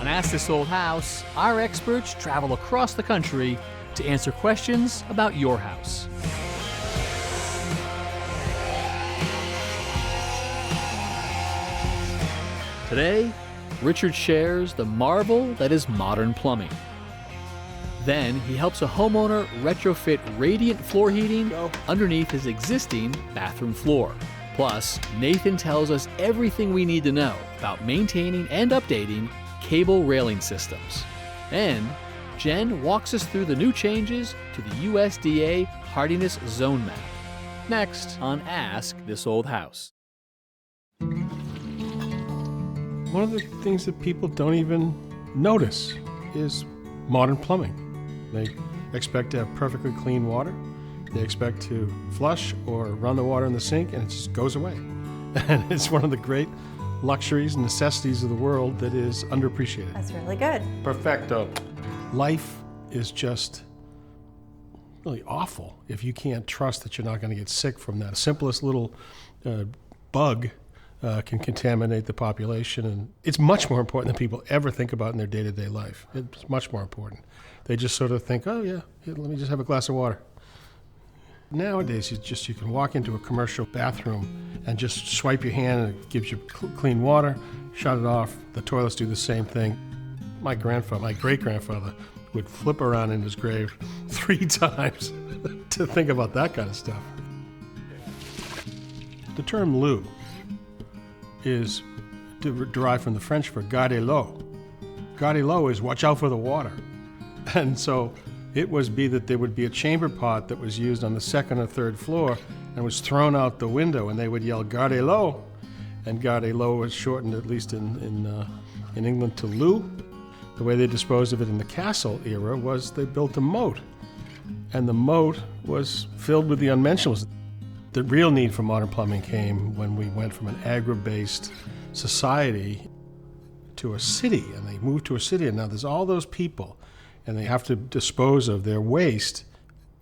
On Ask This Old House, our experts travel across the country to answer questions about your house. Today, Richard shares the marvel that is modern plumbing. Then he helps a homeowner retrofit radiant floor heating underneath his existing bathroom floor. Plus, Nathan tells us everything we need to know about maintaining and updating cable railing systems. And Jenn walks us through the new changes to the USDA Hardiness Zone map. Next on Ask This Old House. One of the things that people don't even notice is modern plumbing. They expect to have perfectly clean water. They expect to flush or run the water in the sink, and it just goes away. And it's one of the great luxuries and necessities of the world that is underappreciated. That's really good. Perfecto. Life is just really awful if you can't trust that you're not going to get sick from that. The simplest little bug can contaminate the population, and it's much more important than people ever think about in their day-to-day life. It's much more important. They just sort of think, oh yeah, here, let me just have a glass of water. Nowadays, you can walk into a commercial bathroom and just swipe your hand and it gives you clean water, shut it off. The toilets do the same thing. My great-grandfather would flip around in his grave 3 times to think about that kind of stuff. The term loo is derived from the French for garder l'eau. Garder l'eau is watch out for the water. And so it was that there would be a chamber pot that was used on the 2nd or 3rd floor and was thrown out the window, and they would yell garder l'eau. And garder l'eau was shortened, at least in England, to loo. The way they disposed of it in the castle era was they built a moat. And the moat was filled with the unmentionables. The real need for modern plumbing came when we went from an agri-based society to a city, and they moved to a city, and now there's all those people, and they have to dispose of their waste.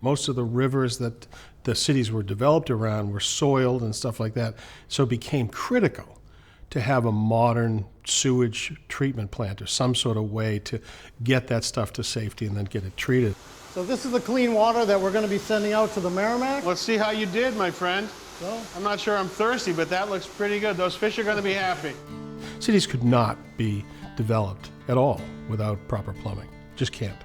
Most of the rivers that the cities were developed around were soiled and stuff like that, so it became critical to have a modern sewage treatment plant or some sort of way to get that stuff to safety and then get it treated. So this is the clean water that we're going to be sending out to the Merrimack. Let's see how you did, my friend. So, I'm not sure I'm thirsty, but that looks pretty good. Those fish are going to be happy. Cities could not be developed at all without proper plumbing. Just can't.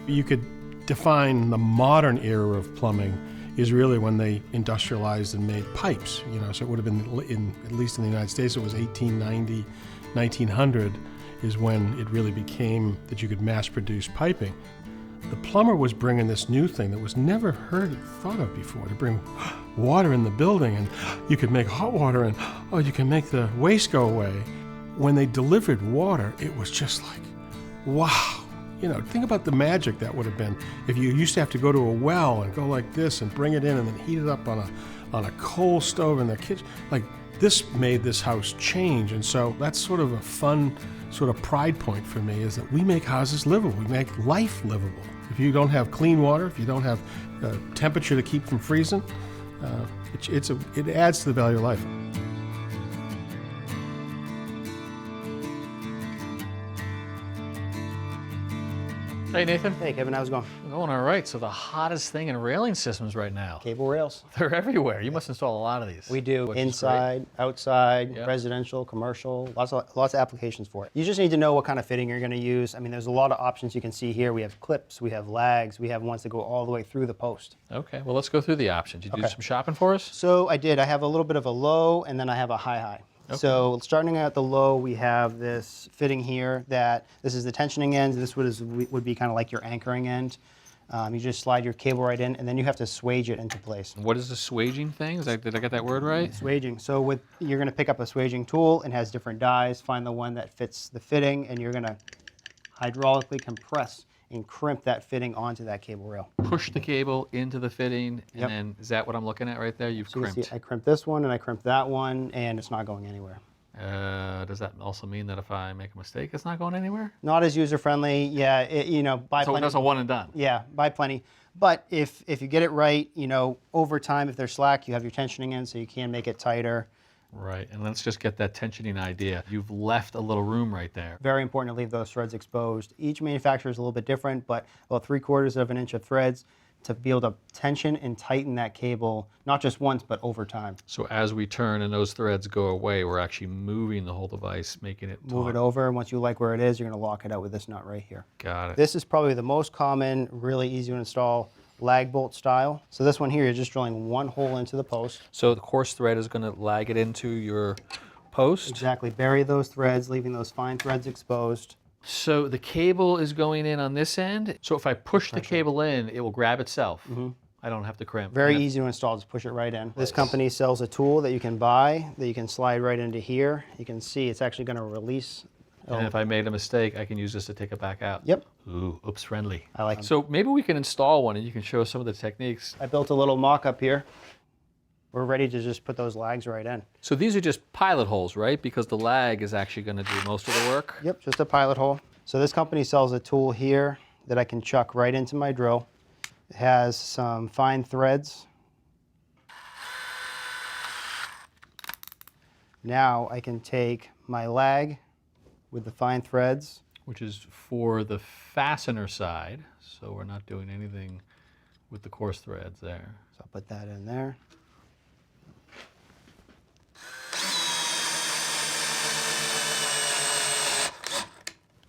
You could define the modern era of plumbing is really when they industrialized and made pipes. So it would have been, at least in the United States, it was 1890, 1900 is when it really became that you could mass produce piping. The plumber was bringing this new thing that was never thought of before, to bring water in the building, and you could make hot water, and you can make the waste go away. When they delivered water, it was just like, wow. Think about the magic that would have been if you used to have to go to a well and go like this and bring it in and then heat it up on a coal stove in the kitchen. Like, this made this house change, and so that's sort of a fun sort of pride point for me, is that we make houses livable. We make life livable. If you don't have clean water, if you don't have temperature to keep from freezing, it adds to the value of life. Hey, Nathan. Hey, Kevin, how's it going? Going all right. So the hottest thing in railing systems right now. Cable rails. They're everywhere. You must install a lot of these. We do. Inside, outside, residential, commercial, lots of applications for it. You just need to know what kind of fitting you're going to use. I mean, there's a lot of options you can see here. We have clips, we have lags, we have ones that go all the way through the post. Okay, well, let's go through the options. You do some shopping for us? So I did. I have a little bit of a low, and then I have a high. Okay. So starting at the low, we have this fitting here this is the tensioning end. This would be kind of like your anchoring end. You just slide your cable right in, and then you have to swage it into place. What is the swaging thing? Did I get that word right? Swaging. So you're going to pick up a swaging tool, and has different dies. Find the one that fits the fitting, and you're going to hydraulically compress and crimp that fitting onto that cable rail. Push the cable into the fitting, and then is that what I'm looking at right there? You've crimped. You see, I crimped this one and I crimped that one, and it's not going anywhere. Does that also mean that if I make a mistake, it's not going anywhere? Not as user-friendly. Yeah, buy plenty. So that's a one and done. Yeah, buy plenty. But if you get it right, over time, if there's slack, you have your tensioning in, so you can make it tighter. Right, and let's just get that tensioning idea. You've left a little room right there. Very important to leave those threads exposed. Each manufacturer is a little bit different, but about 3/4 of an inch of threads to be able to tension and tighten that cable, not just once, but over time. So as we turn and those threads go away, we're actually moving the whole device, making it Move it taut. over, and once you like where it is, you're going to lock it out with this nut right here. Got it. This is probably the most common, really easy to install lag bolt style. So this one here, you're just drilling one hole into the post. So the coarse thread is going to lag it into your post. Exactly, bury those threads, leaving those fine threads exposed. So the cable is going in on this end. So if I push the cable in, it will grab itself. I don't have to crimp. Very And easy to install, just push it right in. This company sells a tool that you can buy, that you can slide right into here. You can see it's actually going to release. And if I made a mistake, I can use this to take it back out. Yep. Ooh, oops friendly. I like 'em. So maybe we can install one and you can show us some of the techniques. I built a little mock-up here. We're ready to just put those lags right in. So these are just pilot holes, right? Because the lag is actually going to do most of the work. Yep, just a pilot hole. So this company sells a tool here that I can chuck right into my drill. It has some fine threads. Now I can take my lag with the fine threads. Which is for the fastener side. So we're not doing anything with the coarse threads there. So I'll put that in there.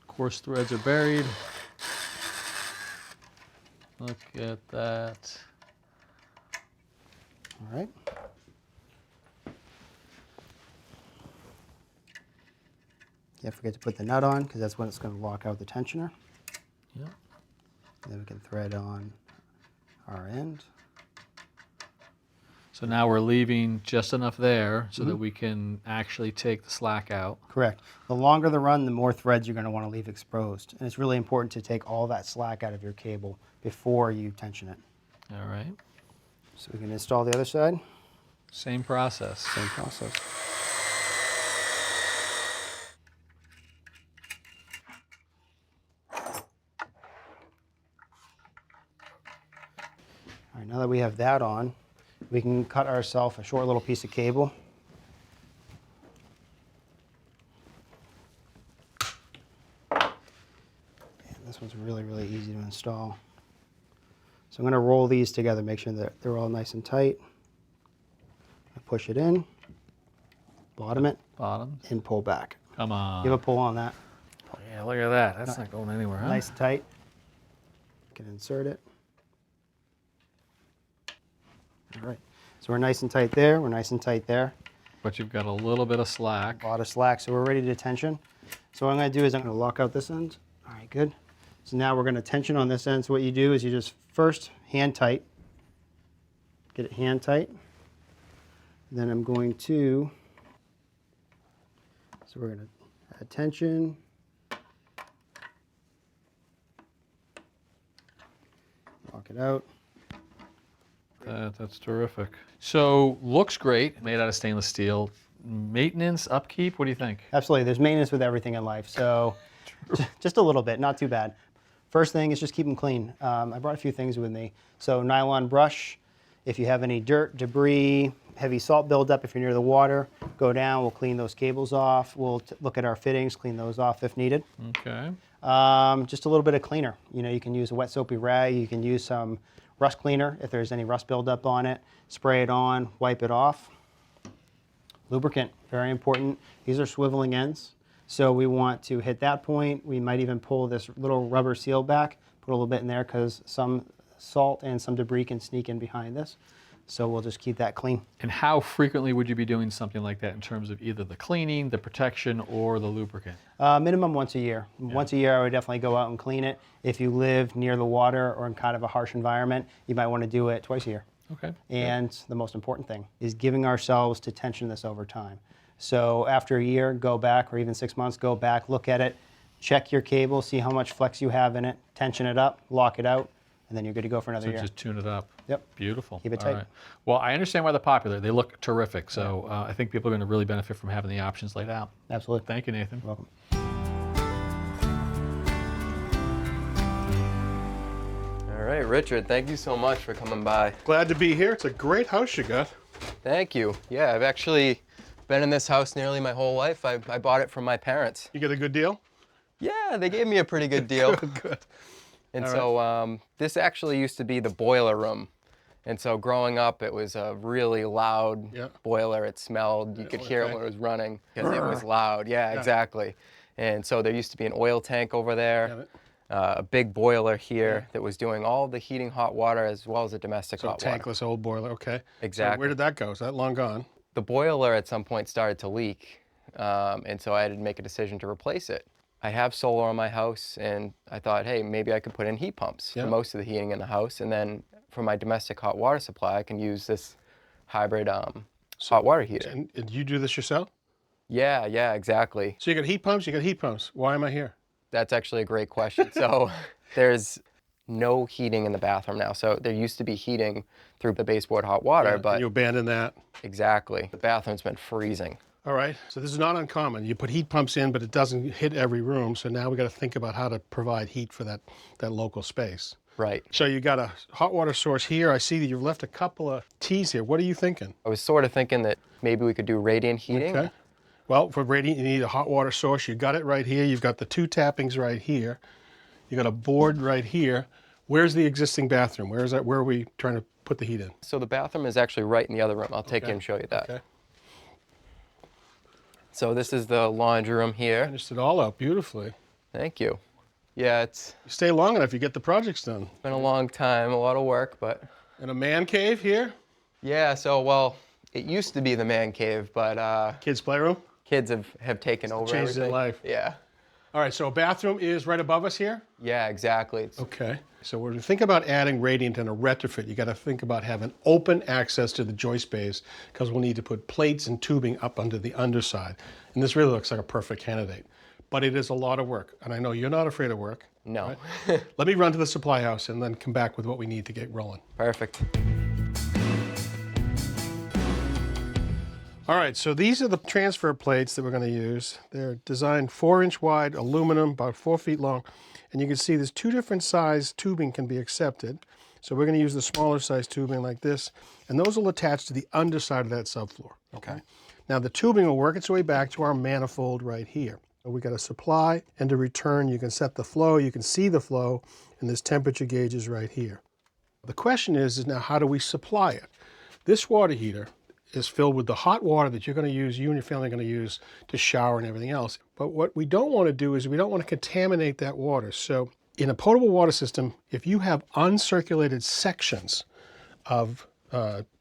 Coarse threads are buried. Look at that. All right. Can't forget to put the nut on because that's when it's going to lock out the tensioner. Yep. And then we can thread on our end. So now we're leaving just enough there so that we can actually take the slack out. Correct. The longer the run, the more threads you're going to want to leave exposed. And it's really important to take all that slack out of your cable before you tension it. All right. So we can install the other side. Same process. Same process. All right, now that we have that on, we can cut ourselves a short little piece of cable. And this one's really, really easy to install. So I'm going to roll these together, make sure that they're all nice and tight. I push it in, bottom it, Bottom. and pull back. Come on. Give a pull on that. Yeah, look at that. That's not going anywhere, huh? Nice and tight. You can insert it. All right. So we're nice and tight there. We're nice and tight there. But you've got a little bit of slack. A lot of slack, so we're ready to tension. So what I'm going to do is I'm going to lock out this end. All right, good. So now we're going to tension on this end. So what you do is you just first hand tight. Get it hand tight. Then I'm going to, so we're going to add tension. Lock it out. That's terrific. So looks great, made out of stainless steel. Maintenance, upkeep, what do you think? Absolutely, there's maintenance with everything in life, so just a little bit, not too bad. First thing is just keep them clean. I brought a few things with me. So nylon brush, if you have any dirt, debris, heavy salt buildup, if you're near the water, go down, we'll clean those cables off. We'll look at our fittings, clean those off if needed. Okay. Just a little bit of cleaner. You know, you can use a wet soapy rag, you can use some rust cleaner if there's any rust buildup on it. Spray it on, wipe it off. Lubricant, very important. These are swiveling ends. So we want to hit that point. We might even pull this little rubber seal back, put a little bit in there because some salt and some debris can sneak in behind this. So we'll just keep that clean. And how frequently would you be doing something like that in terms of either the cleaning, the protection, or the lubricant? Minimum once a year. Once a year, I would definitely go out and clean it. If you live near the water or in kind of a harsh environment, you might want to do it twice a year. Okay. And the most important thing is giving ourselves to tension this over time. So after a year, go back, or even 6 months, go back, look at it, check your cable, see how much flex you have in it, tension it up, lock it out, and then you're good to go for another So year. just tune it up. Yep. Beautiful. Keep it All tight. right. Well, I understand why they're popular. They look terrific. So I think people are going to really benefit from having the options laid out. Absolutely. Thank you, Nathan. You're welcome. All right, Richard, thank you so much for coming by. Glad to be here. It's a great house you got. Thank you. Yeah, I've actually Been in this house nearly my whole life. I bought it from my parents. You get a good deal? Yeah, they gave me a pretty good deal. Good. And All so this actually used to be the boiler room. And so growing up, it was a really loud boiler. It smelled. You could hear it when it was running because it was loud. Yeah, exactly. And so there used to be an oil tank over there, a big boiler here that was doing all the heating hot water as well as the domestic hot water. Tankless old boiler, okay. Exactly. So where did that go? Is that long gone? The boiler at some point started to leak, and so I had to make a decision to replace it. I have solar on my house, and I thought, hey, maybe I could put in heat pumps for most of the heating in the house, and then for my domestic hot water supply, I can use this hybrid hot water heater. And did you do this yourself? Yeah, exactly. So you got heat pumps, you got heat pumps. Why am I here? That's actually a great question. So there's no heating in the bathroom now. So there used to be heating through the baseboard hot water, but you abandoned that. Exactly. The bathroom's been freezing. All right, so this is not uncommon. You put heat pumps in, but it doesn't hit every room. So now we got to think about how to provide heat for that local space. Right. So you got a hot water source here. I see that you've left a couple of T's here. What are you thinking? I was sort of thinking that maybe we could do radiant heating. Okay. Well, for radiant, you need a hot water source. You got it right here. You've got the 2 tappings right here. You got a board right here. Where's the existing bathroom? Where is that? Where are we trying to put the heat in? So the bathroom is actually right in the other room. I'll take you and show you that. Okay. So this is the laundry room here. Finished it all out beautifully. Thank you. Yeah, it's You stay long enough, you get the projects done. been a long time, a lot of work, but And a man cave here. yeah, so well, it used to be the man cave, but Kids' playroom. kids have taken over changed their everything. life. Yeah. All right, so a bathroom is right above us here. Yeah, exactly. It's Okay. So when we think about adding radiant in a retrofit, you got to think about having open access to the joist bays because we'll need to put plates and tubing up under the underside. And this really looks like a perfect candidate. But it is a lot of work. And I know you're not afraid of work. No. Right? Let me run to the supply house and then come back with what we need to get rolling. Perfect. All right, so these are the transfer plates that we're going to use. They're designed 4-inch wide, aluminum, about 4 feet long. And you can see there's 2 different size tubing can be accepted. So we're going to use the smaller size tubing like this. And those will attach to the underside of that subfloor. Okay. Now the tubing will work its way back to our manifold right here. So we got a supply and a return. You can set the flow, you can see the flow, and there's temperature gauges right here. The question is now how do we supply it? This water heater is filled with the hot water that you're going to use, you and your family are going to use to shower and everything else. But what we don't want to do is we don't want to contaminate that water. So in a potable water system, if you have uncirculated sections of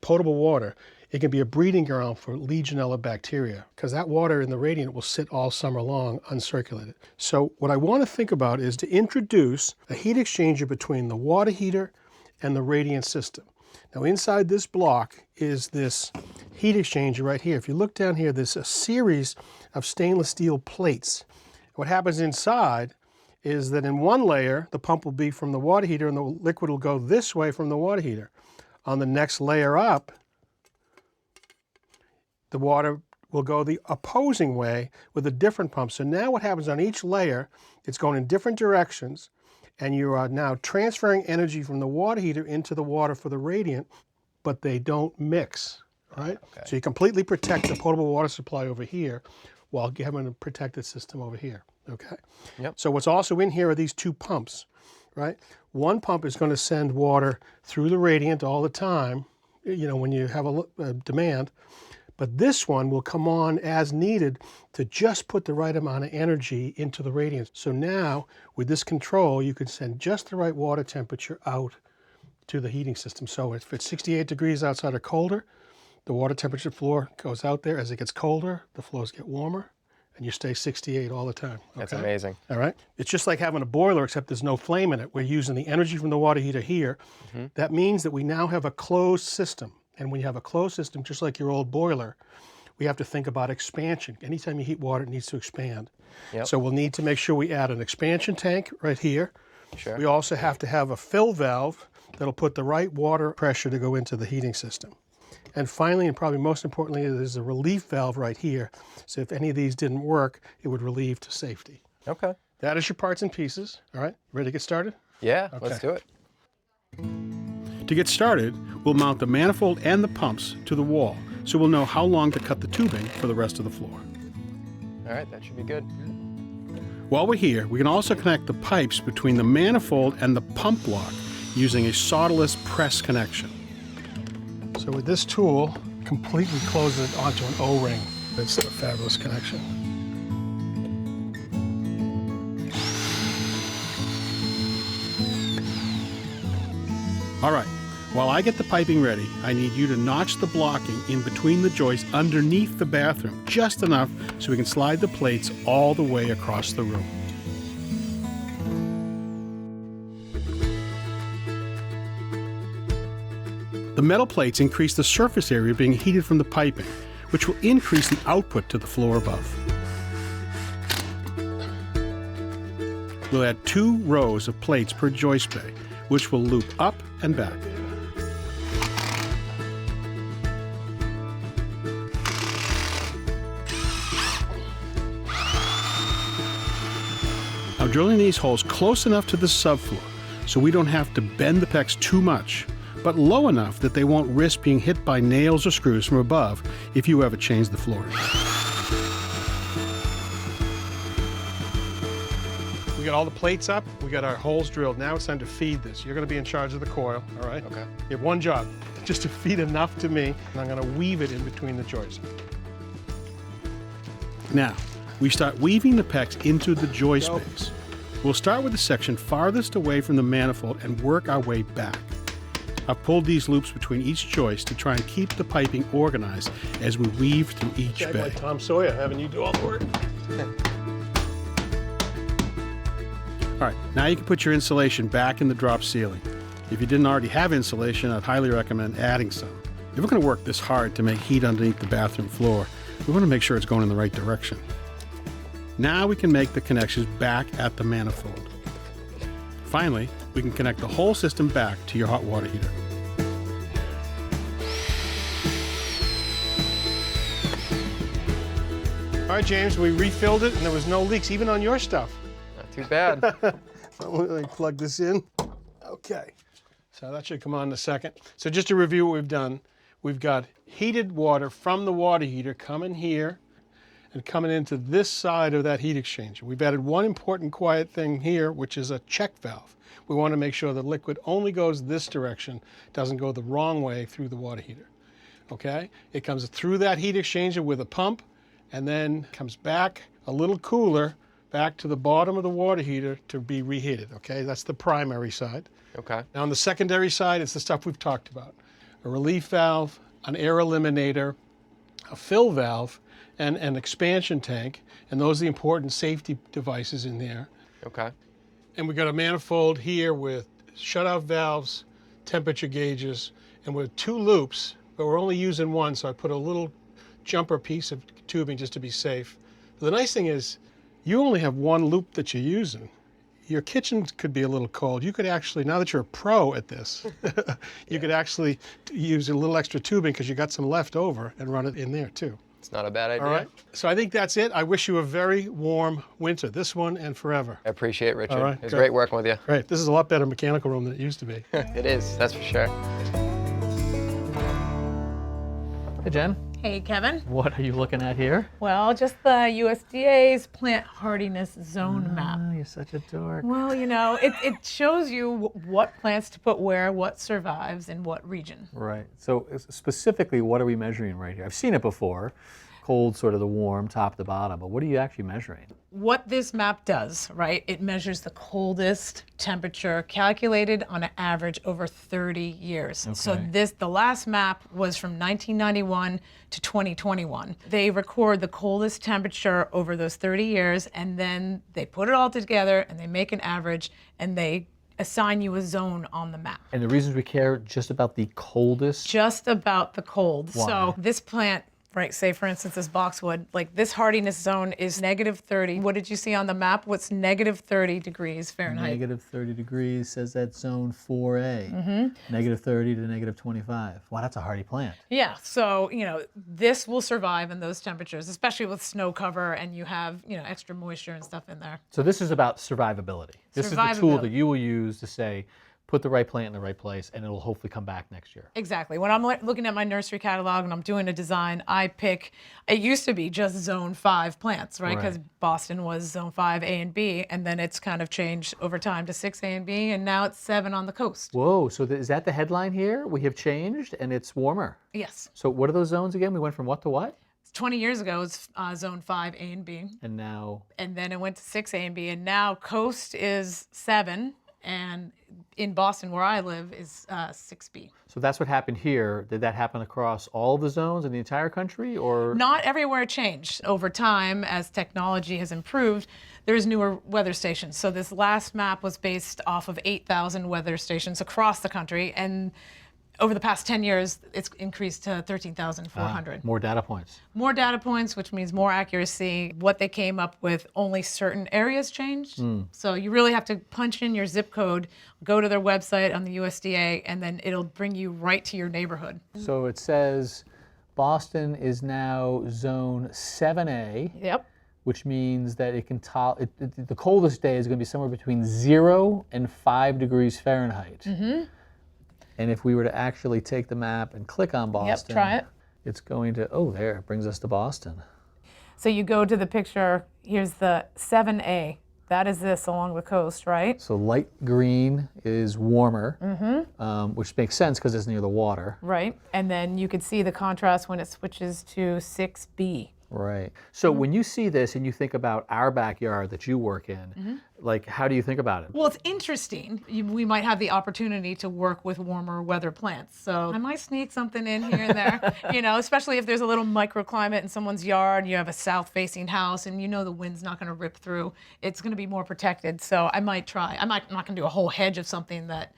potable water, it can be a breeding ground for Legionella bacteria because that water in the radiant will sit all summer long uncirculated. So what I want to think about is to introduce a heat exchanger between the water heater and the radiant system. Now inside this block is this heat exchanger right here. If you look down here, there's a series of stainless steel plates. What happens inside is that in one layer, the pump will be from the water heater and the liquid will go this way from the water heater. On the next layer up, the water will go the opposing way with a different pump. So now what happens on each layer, it's going in different directions, and you are now transferring energy from the water heater into the water for the radiant, but they don't mix, right? Okay. So you completely protect the potable water supply over here while having a protected system over here, okay? Yep. So what's also in here are these 2 pumps, right? One pump is going to send water through the radiant all the time, you know, when you have a demand, but this one will come on as needed to just put the right amount of energy into the radiant. So now, with this control, you can send just the right water temperature out to the heating system. So if it's 68 degrees outside or colder, the water temperature floor goes out there. As it gets colder, the floors get warmer, and you stay 68 all the time. Okay? That's amazing. All right? It's just like having a boiler, except there's no flame in it. We're using the energy from the water heater here. That means that we now have a closed system. And when you have a closed system, just like your old boiler, we have to think about expansion. Anytime you heat water, it needs to expand. Yep. So we'll need to make sure we add an expansion tank right here. Sure. We also have to have a fill valve that'll put the right water pressure to go into the heating system. And finally, and probably most importantly, there's a relief valve right here. So if any of these didn't work, it would relieve to safety. Okay. That is your parts and pieces. All right, ready to get started? Yeah, let's do it. To get started, we'll mount the manifold and the pumps to the wall. so we'll know how long to cut the tubing for the rest of the floor. All right, that should be good. While we're here, we can also connect the pipes between the manifold and the pump block using a solderless press connection. So with this tool, completely closes it onto an O-ring. It's a fabulous connection. All right, while I get the piping ready, I need you to notch the blocking in between the joists underneath the bathroom, just enough so we can slide the plates all the way across the room. The metal plates increase the surface area being heated from the piping, which will increase the output to the floor above. We'll add 2 rows of plates per joist bay, which will loop up and back. Now drilling these holes close enough to the subfloor so we don't have to bend the pecs too much, but low enough that they won't risk being hit by nails or screws from above if you ever change the flooring. We got all the plates up, we got our holes drilled. Now it's time to feed this. You're gonna be in charge of the coil, all right? Okay. You have one job, just to feed enough to me, and I'm gonna weave it in between the joists. Now, we start weaving the pecs into the joist bays. We'll start with the section farthest away from the manifold and work our way back. I've pulled these loops between each joist to try and keep the piping organized as we weave through each bay. Like Tom Sawyer, having you do all the work. All right, now you can put your insulation back in the drop ceiling. If you didn't already have insulation, I'd highly recommend adding some. If we're going to work this hard to make heat underneath the bathroom floor, we want to make sure it's going in the right direction. Now we can make the connections back at the manifold. Finally, we can connect the whole system back to your hot water heater. All right, James, we refilled it and there was no leaks, even on your stuff. Not too bad. Let me plug this in. Okay, so that should come on in a second. So just to review what we've done, we've got heated water from the water heater coming here and coming into this side of that heat exchanger. We've added one important quiet thing here, which is a check valve. We want to make sure the liquid only goes this direction, doesn't go the wrong way through the water heater. Okay? It comes through that heat exchanger with a pump and then comes back a little cooler back to the bottom of the water heater to be reheated. Okay? That's the primary side. Okay. Now on the secondary side, it's the stuff we've talked about. A relief valve, an air eliminator, a fill valve, and an expansion tank, and those are the important safety devices in there. Okay. And we've got a manifold here with shutoff valves, temperature gauges, and with 2 loops, but we're only using one, so I put a little jumper piece of tubing just to be safe. But the nice thing is, you only have 1 loop that you're using. Your kitchen could be a little cold. You could actually, now that you're a pro at this, you could actually use a little extra tubing because you got some left over and run it in there too. It's not a bad idea. All right. So I think that's it. I wish you a very warm winter, this one and forever. I appreciate it, Richard. All right, It was good. great working with you. Great. This is a lot better mechanical room than it used to be. It is, that's for sure. Hey, Jen, Hey, Kevin. what are you looking at here? Well, just the USDA's Plant Hardiness Zone map. Oh, you're such a dork. Well, you know, it shows you what plants to put where, what survives in what region. Right. So specifically, what are we measuring right here? I've seen it before. Cold, sort of the warm, top to bottom, but what are you actually measuring? What this map does, right, it measures the coldest temperature calculated on an average over 30 years. So Okay. the last map was from 1991 to 2021. They record the coldest temperature over those 30 years, and then they put it all together and they make an average and they assign you a zone on the map. And the reasons we care just about the coldest? Just about the cold. Why? So this plant, right, say for instance this boxwood, like this hardiness zone is -30. What did you see on the map? What's -30 degrees Fahrenheit? Negative 30 degrees says that's zone 4A. Negative 30 to negative 25. Wow, that's a hardy plant. Yeah, so, you know, this will survive in those temperatures, especially with snow cover and you have, you know, extra moisture and stuff in there. So this is about survivability. This is the tool that Survivability. you will use to say, put the right plant in the right place, and it'll hopefully come back next year. Exactly. When I'm looking at my nursery catalog and I'm doing a design, I pick, it used to be just zone 5 plants, right? Because Boston was zone 5 A and B, and then it's kind of changed over time to 6 A and B, and now it's 7 on the coast. Whoa, so is that the headline here? We have changed and it's warmer. Yes. So what are those zones again? We went from what to what? 20 years ago, it was zone 5 A and B. And now? And then it went to 6 A and B, and now coast is 7, and in Boston, where I live, is 6B. So that's what happened here. Did that happen across all of the zones in the entire country, or? Not everywhere changed. Over time, as technology has improved, there's newer weather stations. So this last map was based off of 8,000 weather stations across the country, and over the past 10 years, it's increased to 13,400. More data points. More data points, which means more accuracy. What they came up with, only certain areas changed. So you really have to punch in your zip code, go to their website on the USDA, and then it'll bring you right to your neighborhood. So it says Boston is now zone 7A. Yep. Which means that it can the coldest day is going to be somewhere between 0 and 5 degrees Fahrenheit. And if we were to actually take the map and click on Boston, try it. It's going to, oh, there, it brings us to Boston. So you go to the picture, here's the 7A. That is this along the coast, right? So light green is warmer, which makes sense because it's near the water. Right, and then you can see the contrast when it switches to 6B. Right. So when you see this and you think about our backyard that you work in, like, how do you think about it? Well, it's interesting. We might have the opportunity to work with warmer weather plants. So I might sneak something in here and there, you know, especially if there's a little microclimate in someone's yard, you have a south-facing house, and you know the wind's not going to rip through. It's going to be more protected. So I might try. I'm not going to do a whole hedge of something that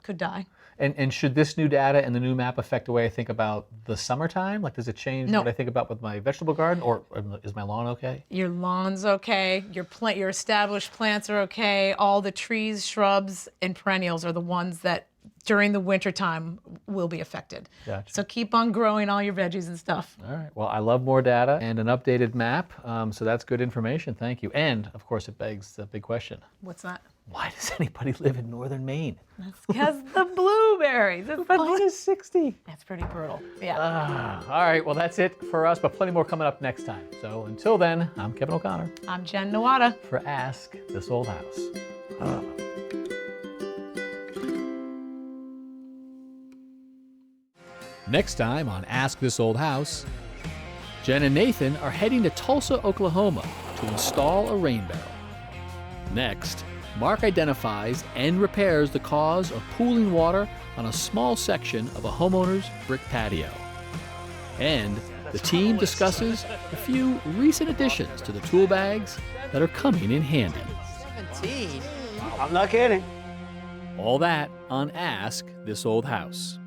could die. And should this new data and the new map affect the way I think about the summertime? Like, does it change what I think about with my vegetable garden, or is my lawn okay? Your lawn's okay. Your established plants are okay. All the trees, shrubs, and perennials are the ones that during the wintertime will be affected. Gotcha. So keep on growing all your veggies and stuff. All right. Well, I love more data and an updated map. So that's good information. Thank you. And of course, it begs the big question. What's that? Why does anybody live in northern Maine? That's because the blueberries. It's minus 60. That's pretty brutal. Yeah. All right. Well, that's it for us, but plenty more coming up next time. So until then, I'm Kevin O'Connor. I'm Jenn Nawada. For Ask This Old House. Next time on Ask This Old House, Jenn and Nathan are heading to Tulsa, Oklahoma to install a rain barrel. Next, Mark identifies and repairs the cause of pooling water on a small section of a homeowner's brick patio. And the team discusses a few recent additions to the tool bags that are coming in handy. 17? I'm not kidding. All that on Ask This Old House.